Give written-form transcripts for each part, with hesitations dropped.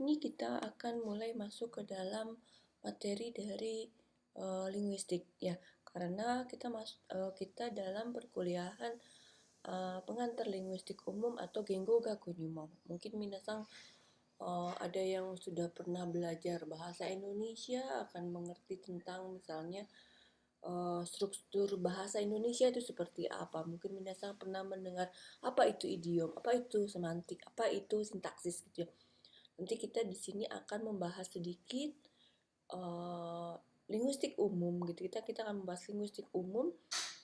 ini kita akan mulai masuk ke dalam materi dari linguistik ya, karena kita dalam perkuliahan pengantar linguistik umum atau Gengo Gakunyumo. Mungkin minasang ada yang sudah pernah belajar bahasa Indonesia akan mengerti tentang misalnya struktur bahasa Indonesia itu seperti apa. Mungkin minasang pernah mendengar apa itu idiom, apa itu semantik, apa itu sintaksis gitu ya. Nanti kita di sini akan membahas sedikit linguistik umum gitu. Kita akan membahas linguistik umum,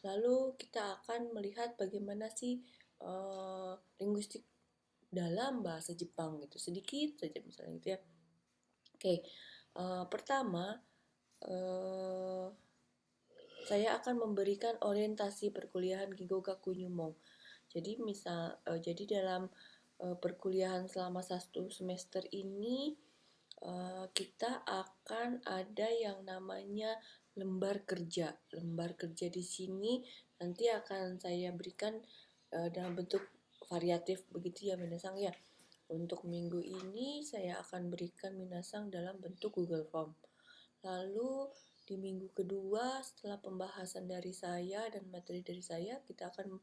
lalu kita akan melihat bagaimana sih linguistik dalam bahasa Jepang gitu. Sedikit saja misalnya gitu ya. Oke, pertama saya akan memberikan orientasi perkuliahan Gigo Gakunyumo. Jadi dalam perkuliahan selama 1 semester ini kita akan ada yang namanya lembar kerja. Lembar kerja di sini nanti akan saya berikan dalam bentuk variatif begitu ya minasang ya. Untuk minggu ini saya akan berikan minasang dalam bentuk Google Form. Lalu di minggu kedua setelah pembahasan dari saya dan materi dari saya, kita akan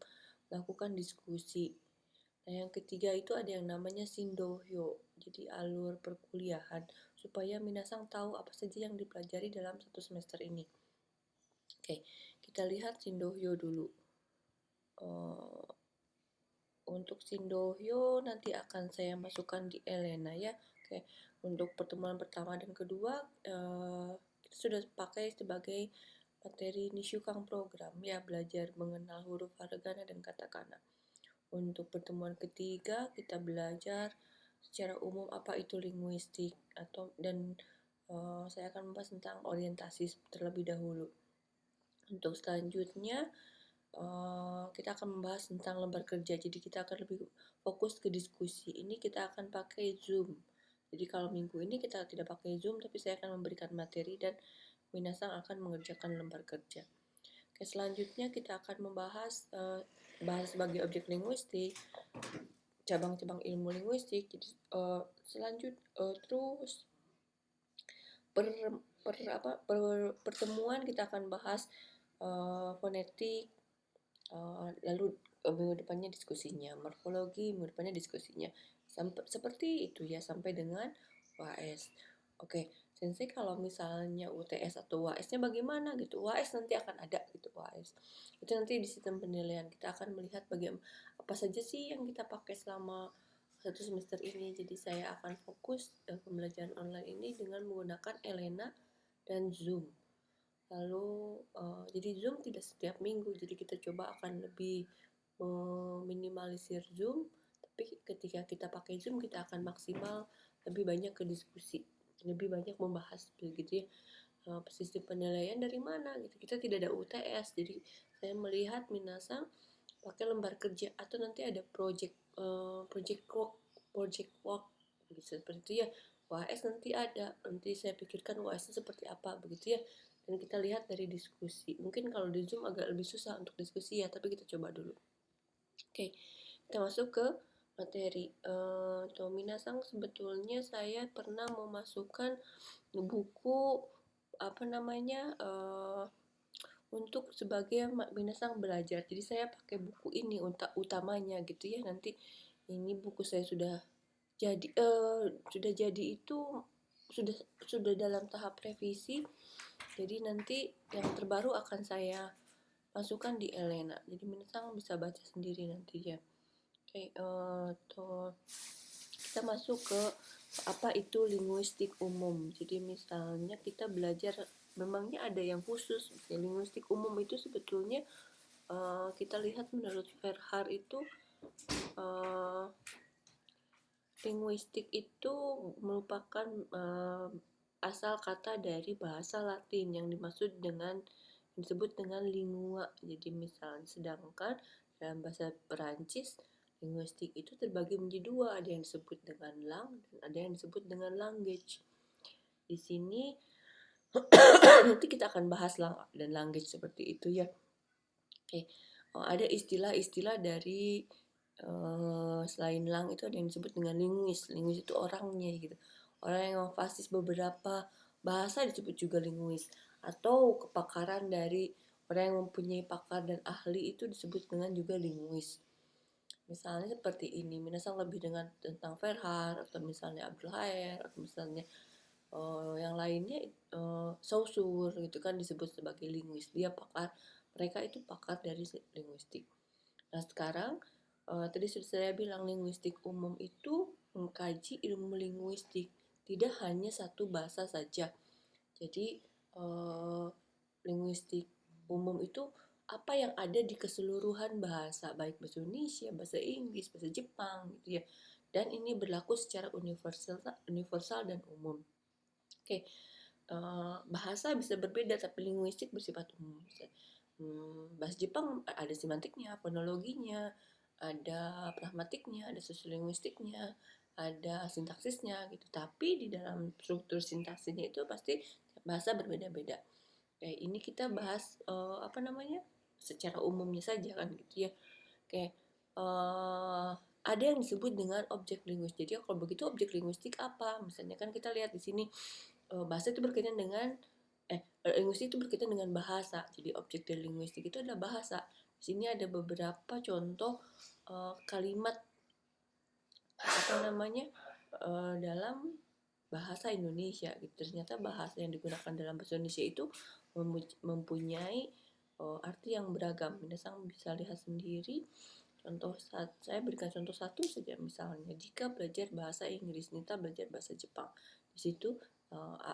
melakukan diskusi. Nah, yang ketiga itu ada yang namanya Shindohyo, jadi alur perkuliahan, supaya minasang tahu apa saja yang dipelajari dalam 1 semester ini. Oke, kita lihat Shindohyo dulu. Untuk Shindohyo nanti akan saya masukkan di Elena ya. Oke, untuk pertemuan pertama dan kedua kita sudah pakai sebagai materi Nishukang program ya, belajar mengenal huruf hiragana dan katakana. Untuk pertemuan ketiga kita belajar secara umum apa itu linguistik dan saya akan membahas tentang orientasi terlebih dahulu. Untuk selanjutnya kita akan membahas tentang lembar kerja. Jadi kita akan lebih fokus ke diskusi. Ini kita akan pakai Zoom. Jadi kalau minggu ini kita tidak pakai Zoom, tapi saya akan memberikan materi dan minasang akan mengerjakan lembar kerja. Oke, selanjutnya kita akan membahas bahasa sebagai objek linguistik, cabang-cabang ilmu linguistik. Jadi terus pertemuan kita akan bahas fonetik, lalu minggu depannya diskusinya, morfologi minggu depannya diskusinya, seperti itu ya sampai dengan UAS. Oke, Sensei kalau misalnya UTS atau UAS-nya bagaimana gitu? UAS nanti akan ada gitu, UAS. Itu nanti di sistem penilaian kita akan melihat bagaimana apa saja sih yang kita pakai selama 1 semester ini. Jadi saya akan fokus pembelajaran online ini dengan menggunakan Elena dan Zoom. Lalu jadi Zoom tidak setiap minggu, jadi kita coba akan lebih meminimalisir Zoom, tapi ketika kita pakai Zoom kita akan maksimal lebih banyak ke diskusi, lebih banyak membahas begitu ya. Sistem penilaian dari mana gitu, kita tidak ada UTS, jadi saya melihat minasang pakai lembar kerja atau nanti ada project work gitu, seperti itu ya. UAS nanti ada, nanti saya pikirkan UAS seperti apa begitu ya, dan kita lihat dari diskusi. Mungkin kalau di Zoom agak lebih susah untuk diskusi ya, tapi kita coba dulu. Oke, kita masuk ke materi. Minasang sebetulnya saya pernah memasukkan buku untuk sebagai minasang belajar. Jadi saya pakai buku ini untuk utamanya gitu ya. Nanti ini buku saya sudah jadi itu sudah dalam tahap revisi. Jadi nanti yang terbaru akan saya masukkan di Elena. Jadi minasang bisa baca sendiri nanti ya. Oke, kita masuk ke apa itu linguistik umum. Jadi misalnya kita belajar, memangnya ada yang khusus. Linguistik umum itu sebetulnya kita lihat menurut Verhaar itu linguistik itu merupakan asal kata dari bahasa Latin yang disebut dengan lingua. Jadi misalnya, sedangkan dalam bahasa Perancis linguistik itu terbagi menjadi dua, ada yang disebut dengan lang dan ada yang disebut dengan language. Di sini nanti kita akan bahas lang dan language seperti itu ya. Oke, ada istilah-istilah dari selain lang itu ada yang disebut dengan linguis. Linguis itu orangnya gitu. orang yang memfasis beberapa bahasa disebut juga linguis, atau kepakaran dari orang yang mempunyai pakar dan ahli itu disebut dengan juga linguis. Misalnya seperti ini, minasan lebih dengan tentang Verhar, atau misalnya Abdul Haer, atau misalnya yang lainnya Saussure gitu kan disebut sebagai linguis. Dia pakar, mereka itu pakar dari linguistik. Nah sekarang tadi sudah saya bilang linguistik umum itu mengkaji ilmu linguistik, tidak hanya satu bahasa saja. Jadi linguistik umum itu apa yang ada di keseluruhan bahasa, baik bahasa Indonesia, bahasa Inggris, bahasa Jepang gitu ya. Dan ini berlaku secara universal dan umum. Oke, bahasa bisa berbeda tapi linguistik bersifat umum. Bahasa Jepang ada semantiknya, fonologinya, ada pragmatiknya, ada sosiolinguistiknya, ada sintaksisnya gitu. Tapi di dalam struktur sintaksisnya itu pasti bahasa berbeda-beda. Kayak ini kita bahas apa namanya? Secara umumnya saja kan gitu ya. Kayak ada yang disebut dengan objek linguistik. Jadi kalau begitu objek linguistik apa? Misalnya kan kita lihat di sini bahasa itu berkaitan dengan linguistik itu berkaitan dengan bahasa. Jadi objek dari linguistik itu adalah bahasa. Di sini ada beberapa contoh kalimat apa namanya dalam bahasa Indonesia. Gitu. Ternyata bahasa yang digunakan dalam bahasa Indonesia itu mempunyai arti yang beragam. Minasan bisa lihat sendiri. Contoh saya berikan contoh satu saja, misalnya jika belajar bahasa Inggris, Nita belajar bahasa Jepang. Di situ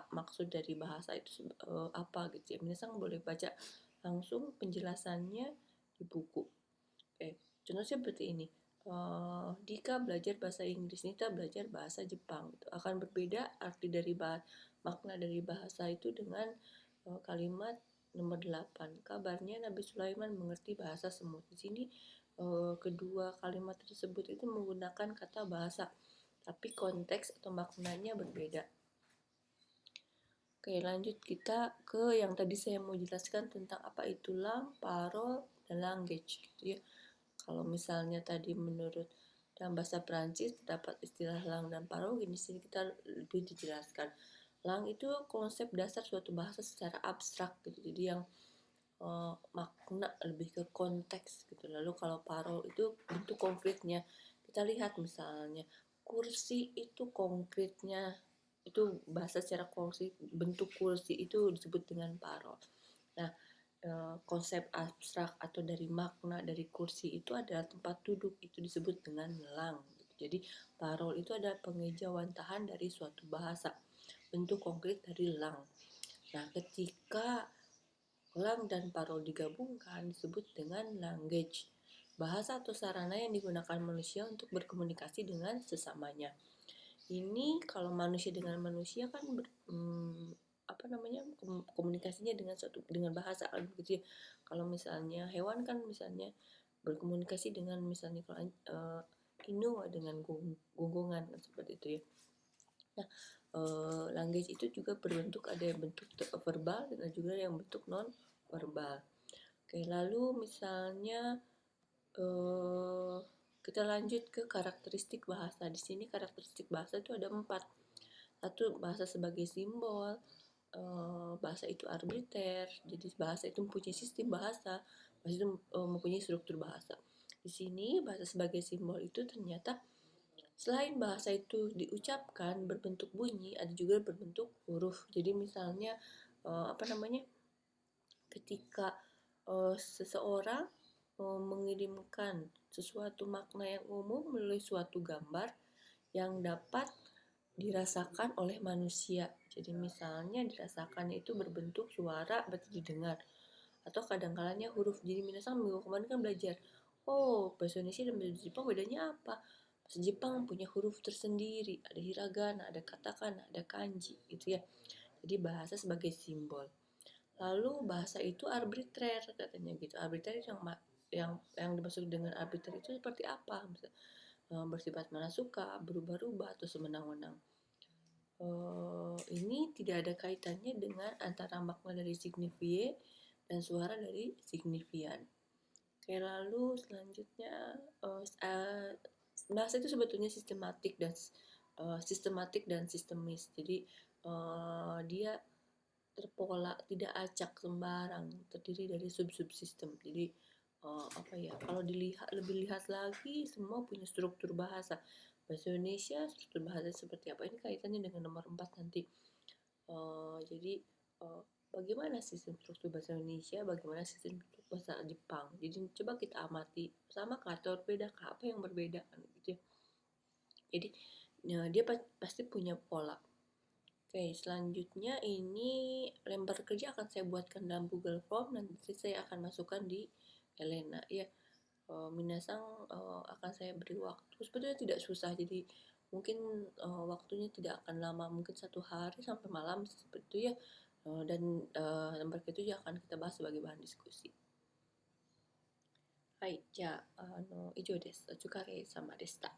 maksud dari bahasa itu apa gitu ya. Minasan boleh baca langsung penjelasannya di buku. Contoh seperti ini. Jika belajar bahasa Inggris, Nita belajar bahasa Jepang. Itu akan berbeda arti dari makna dari bahasa itu dengan kalimat nomor 8. Kabarnya Nabi Sulaiman mengerti bahasa semut. Di sini kedua kalimat tersebut itu menggunakan kata bahasa, tapi konteks atau maknanya berbeda. Oke, lanjut kita ke yang tadi saya mau jelaskan tentang apa itu lang, parol, dan language gitu ya. Kalau misalnya tadi menurut dalam bahasa Prancis terdapat istilah lang dan parol, di sini kita lebih dijelaskan. Lang itu konsep dasar suatu bahasa secara abstrak gitu. Jadi yang makna lebih ke konteks gitu. Lalu kalau parol itu bentuk konkretnya. Kita lihat misalnya kursi itu konkretnya itu bahasa secara konkret, bentuk kursi itu disebut dengan parol. Nah, konsep abstrak atau dari makna dari kursi itu adalah tempat duduk, itu disebut dengan lang. Jadi parol itu adalah pengejauhan tahan dari suatu bahasa, bentuk konkret dari lang. Nah, ketika lang dan parol digabungkan disebut dengan language, bahasa atau sarana yang digunakan manusia untuk berkomunikasi dengan sesamanya. Ini kalau manusia dengan manusia kan apa namanya komunikasinya dengan bahasa gitu ya. Kalau misalnya hewan kan misalnya berkomunikasi dengan misalnya kalau inu dengan gonggongan seperti itu ya. Nah, language itu juga berbentuk ada yang bentuk verbal dan juga yang bentuk non verbal. Oke, lalu misalnya kita lanjut ke karakteristik bahasa. Di sini karakteristik bahasa itu ada 4. Satu, bahasa sebagai simbol. Bahasa itu arbiter. Jadi bahasa itu mempunyai sistem bahasa. Bahasa itu mempunyai struktur bahasa. Di sini bahasa sebagai simbol itu ternyata selain bahasa itu diucapkan berbentuk bunyi, ada juga berbentuk huruf. Jadi misalnya apa namanya? Ketika seseorang mengirimkan sesuatu makna yang umum melalui suatu gambar yang dapat dirasakan oleh manusia. Jadi misalnya dirasakan itu berbentuk suara berarti didengar. Atau kadang-kalanya huruf. Jadi misalnya minggu kemarin kan belajar, oh bahasa Indonesia dan bahasa Jepang bedanya apa? Bahasa Jepang punya huruf tersendiri, ada hiragana, ada katakana, ada kanji gitu ya. Jadi bahasa sebagai simbol. Lalu bahasa itu arbitrer katanya gitu. Arbitrer yang dimaksud dengan arbitrer itu seperti apa? Bersifat mana suka, berubah-ubah atau semenang-menang. Ini tidak ada kaitannya dengan antara makna dari signifie dan suara dari signifian. Oke, lalu selanjutnya bahasa itu sebetulnya sistematik dan sistematik dan sistemis. Jadi dia terpola, tidak acak sembarang, terdiri dari sub-sub sistem. Jadi apa ya? Kalau lebih lihat lagi, semua punya struktur bahasa. Bahasa Indonesia struktur bahasa seperti apa? Ini kaitannya dengan nomor 4 nanti. Jadi bagaimana sistem struktur bahasa Indonesia, bagaimana sistem struktur bahasa Jepang. Jadi coba kita amati sama kah atau beda kah, apa yang berbeda kan gitu ya. Jadi dia pasti punya pola. Oke, selanjutnya ini lembar kerja akan saya buatkan dalam Google Form, nanti saya akan masukkan di Elena ya. Minasang akan saya beri waktu, sebetulnya tidak susah, jadi mungkin waktunya tidak akan lama, mungkin 1 hari sampai malam seperti itu ya. Dan lembar ketujuh akan kita bahas sebagai bahan diskusi. Hai, ja, ijo desu, otsukare sama deshita.